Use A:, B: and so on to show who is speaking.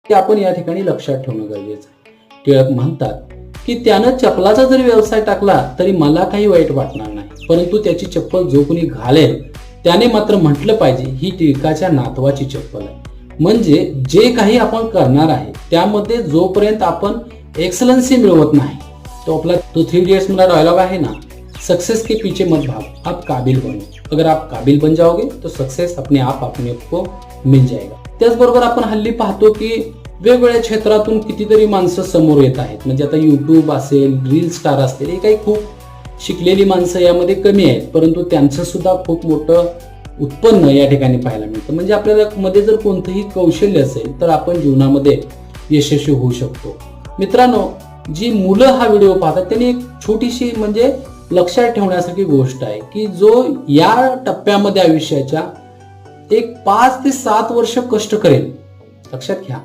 A: ते आपण या ठिकाणी लक्षात ठेवणं गरजेचं आहे. टिळक म्हणतात की त्यानं चपलाचा जरी व्यवसाय टाकला तरी मला काही वाईट वाटणार नाही, परंतु त्याची चप्पल जो कोणी घालेल त्याने मात्र म्हटलं पाहिजे ही टिळकाच्या नातवाची चप्पल आहे. म्हणजे जे काही आपण करणार आहे त्यामध्ये जोपर्यंत आपण एक्सलन्सी मिळवत नाही, तो आपला तो 3 इडियट्स मधला डायलॉग आहे ना, सक्सेस के पीछे मत भाग, आप काबिल बनो. अगर आप काबिल बन जाओगे तो सक्सेस अपने आप को मिल जाएगा. त्याचबरोबर आपण हल्ली पाहतो की वेगवेगळ्या क्षेत्रातून कितीतरी माणसं समोर येत आहेत. म्हणजे आता युट्यूब असेल, रील स्टार असतील, हे काही खूप शिकलेली माणसं यामध्ये कमी आहेत, परंतु त्यांचं सुद्धा खूप मोठं उत्पन्न या ठिकाणी पाहायला मिळतं. म्हणजे आपल्याला मध्ये जर कोणतंही कौशल्य असेल तर आपण जीवनामध्ये यशस्वी होऊ शकतो. मित्रांनो, जी मुलं हा व्हिडिओ पाहतात त्यांनी एक छोटीशी म्हणजे लक्षात ठेवण्यासारखी गोष्ट आहे की जो या टप्प्यामध्ये आयुष्याच्या एक 5 ते 7 वर्ष कष्ट करेल, लक्षात घ्या,